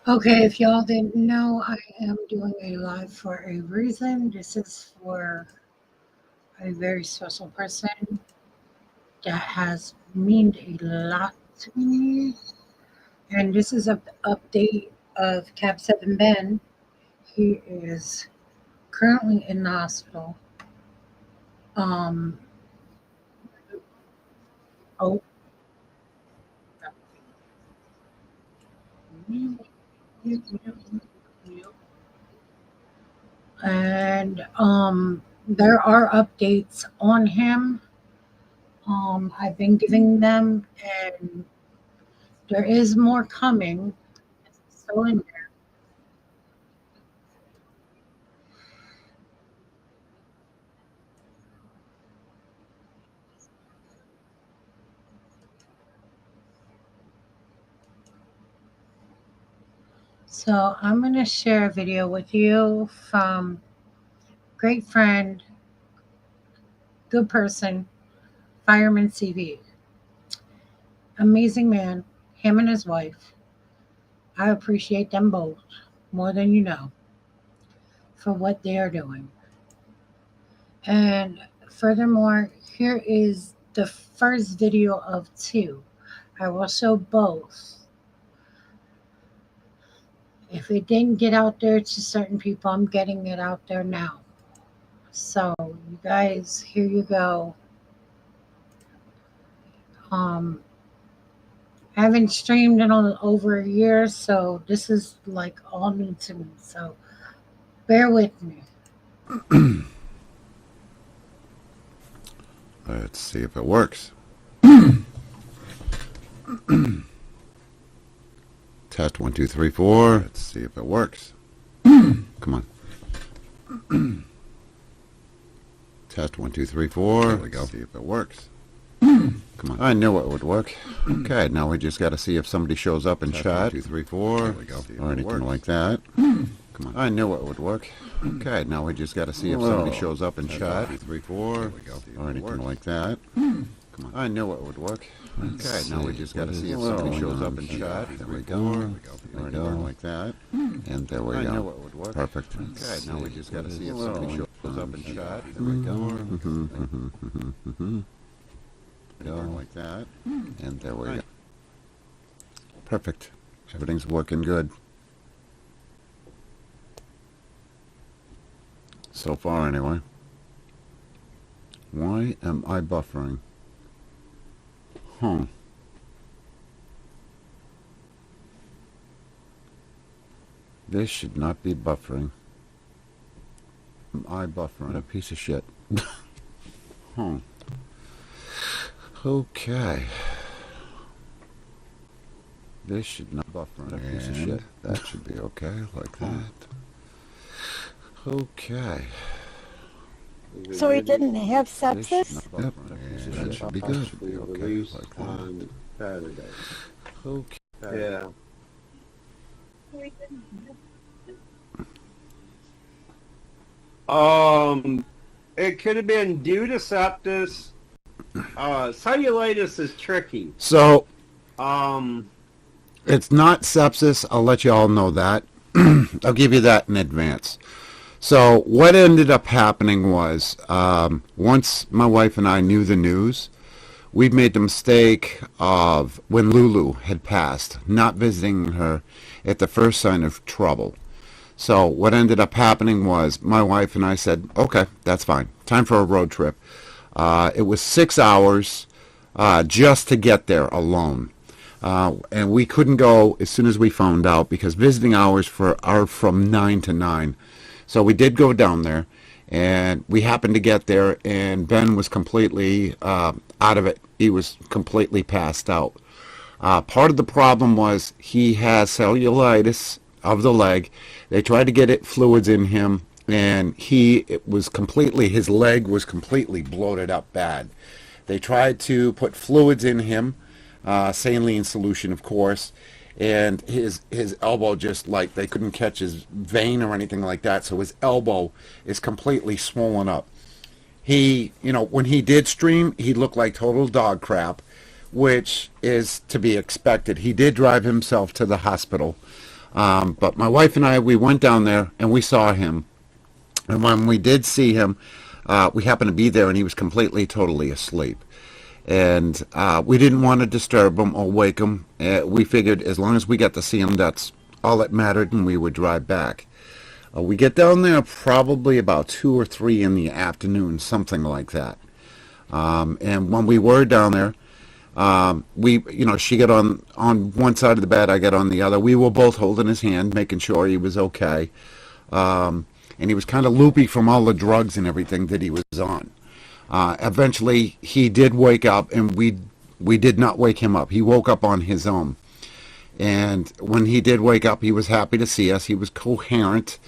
Okay, if y'all didn't know, I am doing a live for a reason. This is for a very special person that has meant a lot to me. And this is an update of Cap 7 Ben. He is currently in the hospital. Um, oh, and there are updates on him. I've been giving them, and there is more coming. It's still in there. So I'm going to share a video with you from great friend, good person, Fireman CV. Amazing man, him and his wife. I appreciate them both more than you know for what they are doing. And furthermore, here is the first video of two. I will show both. If it didn't get out there to certain people, I'm getting it out there now. So, you guys, here you go. I haven't streamed in over a year, so this is like all new to me. So, bear with me. Let's see if it works. Test 1, 2, 3, 4. Let's see if it works. Come on. Test 1, 2, 3, 4. There we go. See if it works. Come on. I knew it would work. Okay, now we just got to see if somebody shows up in chat. 1, 2, 3, 4. There we go. Or anything like that. Come on. I knew it would work. Okay, now we just got to see if somebody shows up in chat. 2, 3, 4. There we go. Or anything like that. Come on. I knew it would work. Okay, now we just got to see if somebody shows up in chat. There we go. Or anything like that. And there we go. I knew it would work. Perfect. Okay, now we just got to see if somebody shows up in chat. There we go. Like that, and there we go. Perfect. Everything's working good so far, anyway. Why am I buffering? This should not be buffering. Am I buffering? A piece of shit. Okay. This should not buffer a piece of shit. That should be okay, like that. Okay. So he didn't have sepsis? Yep. That should be good. Should be okay, like that. Okay. Yeah. It could have been due to sepsis. Cellulitis is tricky. So, it's not sepsis. I'll let you all know that. I'll give you that in advance. So, what ended up happening was, once my wife and I knew the news, we made the mistake of, when Lulu had passed, not visiting her at the first sign of trouble. So, what ended up happening was, my wife and I said, okay, that's fine. Time for a road trip. It was 6 hours just to get there alone. And we couldn't go as soon as we found out because visiting hours are from 9 to 9. So we did go down there, and we happened to get there, and Ben was completely out of it. He was completely passed out. Part of the problem was he has cellulitis of the leg. They tried to get fluids in him, and his leg was completely bloated up bad. They tried to put fluids in him, saline solution, of course, and his elbow just like they couldn't catch his vein or anything like that, so his elbow is completely swollen up. He, when he did stream, he looked like total dog crap, which is to be expected. He did drive himself to the hospital. But my wife and I, we went down there and we saw him. And when we did see him, we happened to be there and he was completely, totally asleep. And we didn't want to disturb him or wake him. We figured as long as we got to see him, that's all that mattered, and we would drive back. We get down there probably about 2 or 3 in the afternoon, something like that. And when we were down there, she got on one side of the bed, I got on the other. We were both holding his hand, making sure he was okay. And he was kind of loopy from all the drugs and everything that he was on. Eventually, he did wake up, and we did not wake him up. He woke up on his own. And when he did wake up, he was happy to see us. He was coherent.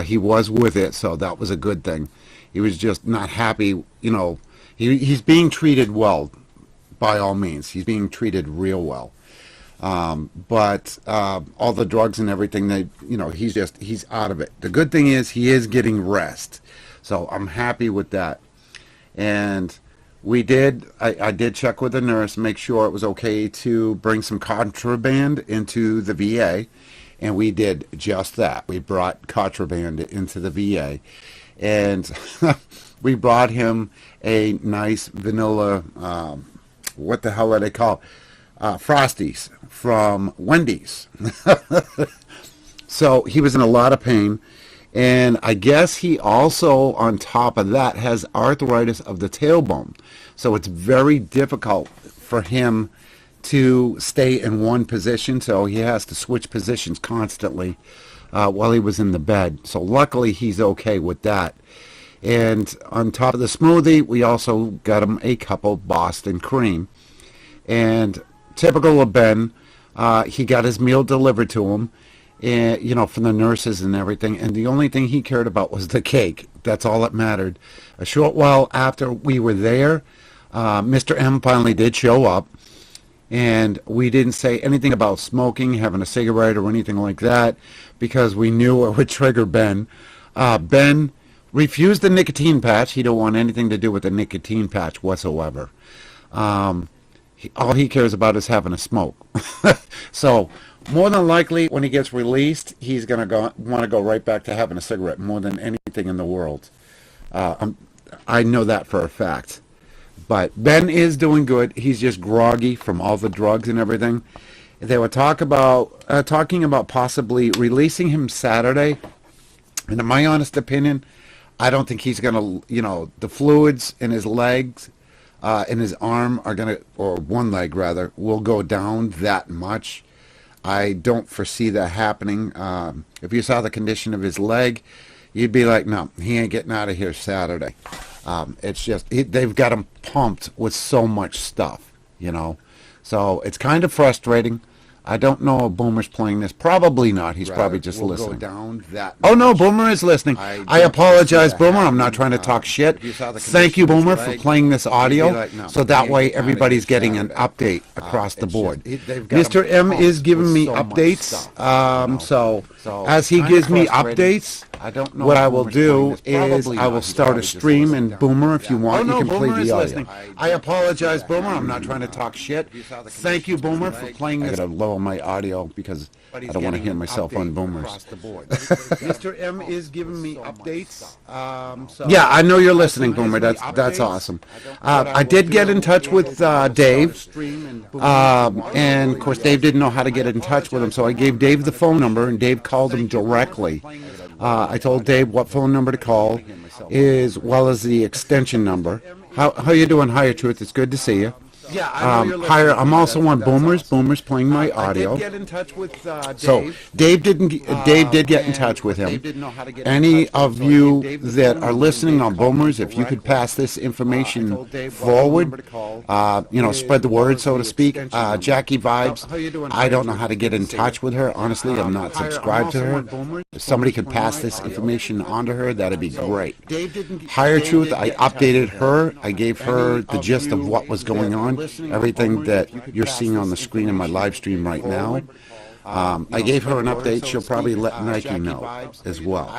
He was with it, so that was a good thing. He was just not happy. He's being treated well, by all means. He's being treated real well. But all the drugs and everything, he's out of it. The good thing is he is getting rest. So I'm happy with that. And I did check with the nurse, make sure it was okay to bring some contraband into the VA. And we did just that. We brought contraband into the VA. And we brought him a nice vanilla, what the hell are they called? Frosties from Wendy's. So he was in a lot of pain. And I guess he also, on top of that, has arthritis of the tailbone. So it's very difficult for him to stay in one position. So he has to switch positions constantly while he was in the bed. So luckily, he's okay with that. And on top of the smoothie, we also got him a cup of Boston cream. And typical of Ben, he got his meal delivered to him. And, from the nurses and everything. And the only thing he cared about was the cake. That's all that mattered. A short while after we were there, Mr. M finally did show up. And we didn't say anything about smoking, having a cigarette, or anything like that, because we knew it would trigger Ben. Ben refused the nicotine patch. He don't want anything to do with the nicotine patch whatsoever. All he cares about is having a smoke. So more than likely, when he gets released, he's going to want to go right back to having a cigarette more than anything in the world. I know that for a fact. But Ben is doing good. He's just groggy from all the drugs and everything. They were talking about possibly releasing him Saturday. And in my honest opinion, I don't think he's going to, the fluids in his legs and his arm are going to, or one leg rather, will go down that much. I don't foresee that happening. If you saw the condition of his leg, you'd be like, no, he ain't getting out of here Saturday. It's just, they've got him pumped with so much stuff, So it's kind of frustrating. I don't know if Boomer's playing this. Probably not. He's probably just listening. Oh, no, Boomer is listening. I apologize, Boomer. I'm not trying to talk shit. Thank you, Boomer, for playing this audio, so that way everybody's getting an update across the board. Mr. M is giving me updates, so as he gives me updates, what I will do is I will start a stream, and Boomer, if you want, you can play the audio. I apologize, Boomer. I'm not trying to talk shit. Thank you, Boomer, for playing this. I gotta lower my audio because I don't want to hear myself on Boomers. Mr. M is giving me updates. Yeah, I know you're listening, Boomer. That's awesome. I did get in touch with Dave, and of course Dave didn't know how to get in touch with him, so I gave Dave the phone number, and Dave called him directly. I told Dave what phone number to call, as well as the extension number. How you doing, Higher Truth? It's good to see you. Yeah, Higher. I'm also on Boomers. Boomers playing my audio. I did get in touch with Dave. So Dave did get in touch with him. Any of you that are listening on Boomers, if you could pass this information forward, spread the word, so to speak. Jackie Vibes. I don't know how to get in touch with her. Honestly, I'm not subscribed to her. If somebody could pass this information on to her, that'd be great. Higher Truth. I updated her. I gave her the gist of what was going on. everything that you're seeing on the screen in my live stream right now. I gave her an update. She'll probably let Nike know as well.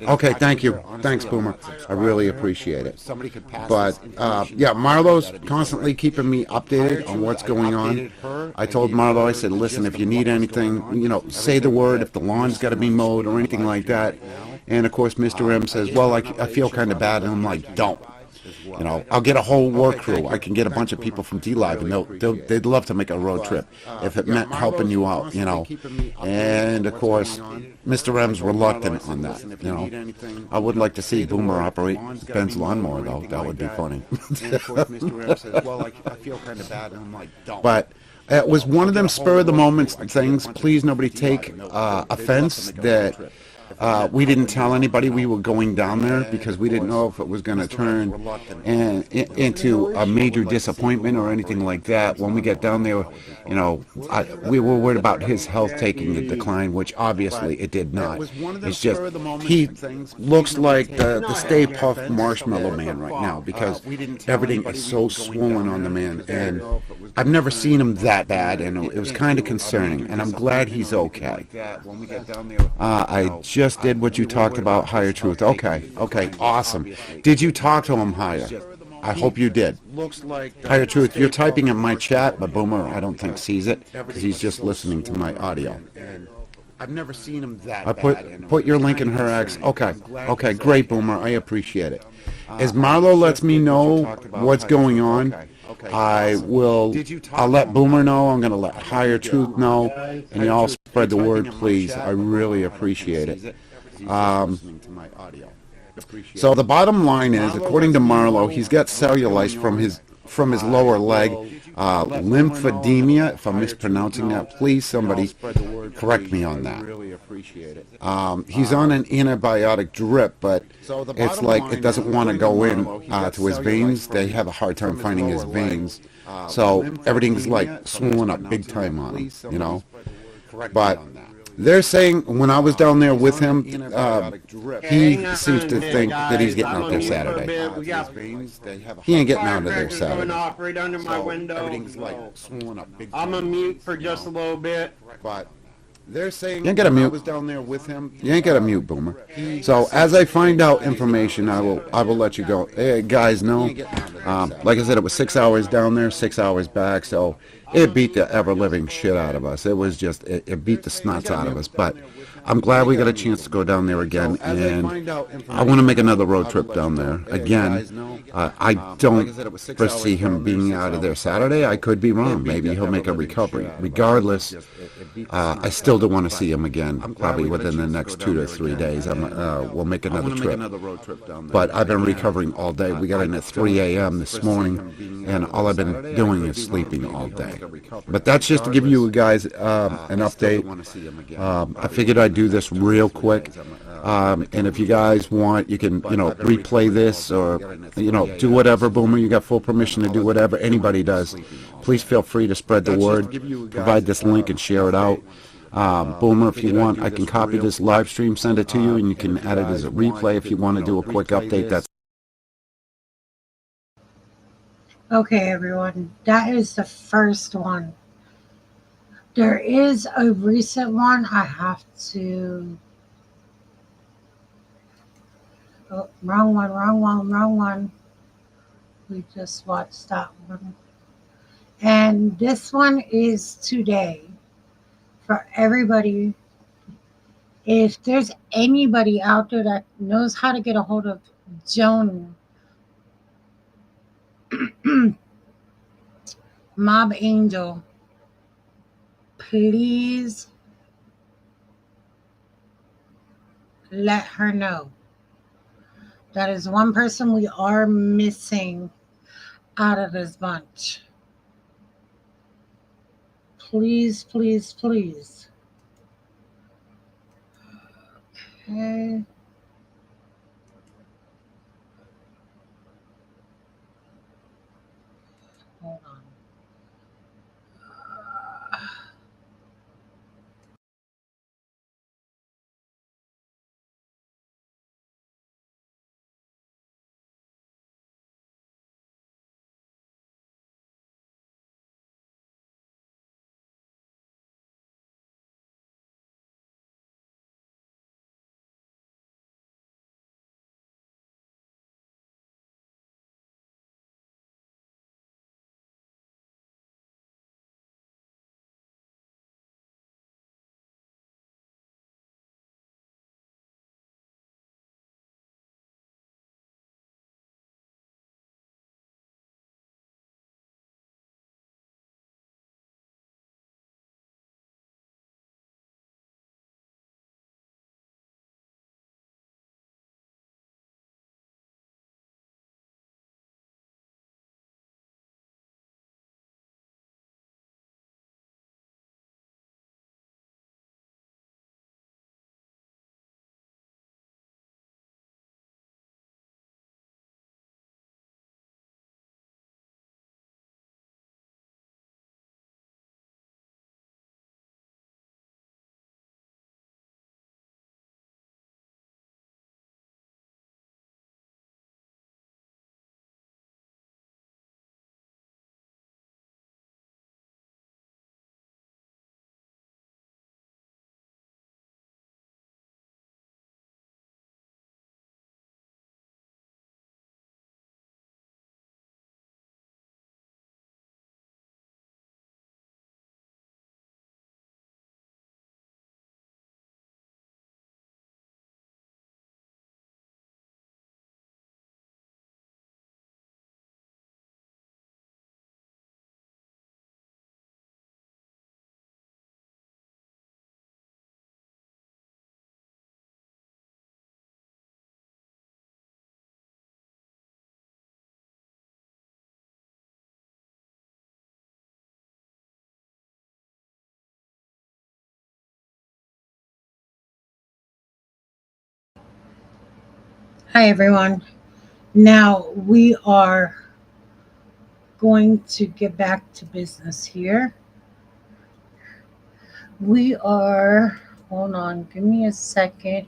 Okay, thank you. Thanks, Boomer. I really appreciate it. But yeah, Marlo's constantly keeping me updated on what's going on. I told Marlo, I said, listen, if you need anything, say the word. If the lawn's got to be mowed or anything like that. And of course, Mr. M says, well, I feel kind of bad, and I'm like, don't. I'll get a whole work crew. I can get a bunch of people from D-Live, and they'd love to make a road trip if it meant helping you out, And, of course, Mr. M's reluctant on that, I would like to see Boomer operate Ben's lawnmower, though. That would be funny. But it was one of them spur-of-the-moment things. Please, nobody take offense that we didn't tell anybody we were going down there because we didn't know if it was going to turn into a major disappointment or anything like that. When we get down there, we were worried about his health taking a decline, which obviously it did not. It's just he looks like the Stay Puft Marshmallow Man right now because everything is so swollen on the man, and I've never seen him that bad, and it was kind of concerning, and I'm glad he's okay. I just did what you talked about, Higher Truth. Okay, awesome. Did you talk to him, Higher? I hope you did. Higher Truth, you're typing in my chat, but Boomer, I don't think, sees it because he's just listening to my audio. I've never seen him that bad. Put your link in her X. Okay, great, Boomer. I appreciate it. As Marlo lets me know what's going on, I'll let Boomer know. I'm going to let Higher Truth know, and y'all spread the word, please. I really appreciate it. So the bottom line is, according to Marlo, he's got cellulite from his lower leg, lymphedema. If I'm mispronouncing that, please somebody correct me on that. He's on an antibiotic drip, but it's like it doesn't want to go in to his veins. They have a hard time finding his veins, so everything's like swollen up big time on him, But they're saying when I was down there with him, he seems to think that he's getting out there Saturday. He ain't getting out of there Saturday. Right under my window. Everything's like swollen up big time. I'm a mute for just a little bit. But they're saying you ain't got to mute. I was down there with him. You ain't got to mute, Boomer. So as I find out information, I will let you go. Hey, guys, know. Like I said, it was 6 hours down there, 6 hours back. So it beat the ever-living shit out of us. It was just, it beat the snots out of us. But I'm glad we got a chance to go down there again, and I want to make another road trip down there again. I don't foresee him being out of there Saturday. I could be wrong. Maybe he'll make a recovery. Regardless, I still do want to see him again, probably within the next 2 to 3 days. We'll make another trip. But I've been recovering all day. We got in at 3 a.m. this morning, and all I've been doing is sleeping all day. But that's just to give you guys an update. I figured I'd do this real quick. And if you guys want, you can, replay this or, do whatever, Boomer. You got full permission to do whatever anybody does. Please feel free to spread the word, provide this link and share it out. Boomer, if you want, I can copy this live stream, send it to you, and you can add it as a replay if you want to do a quick update. That's Okay, everyone, that is the first one. There is a recent one I have to... Oh, wrong one. We just watched that one. And this one is today. For everybody, if there's anybody out there that knows how to get a hold of Joan, Mob Angel, please let her know. That is one person we are missing out of this bunch. Please. Okay. Hold on. Hi, everyone. Now we are going to get back to business here. We are, hold on, give me a second.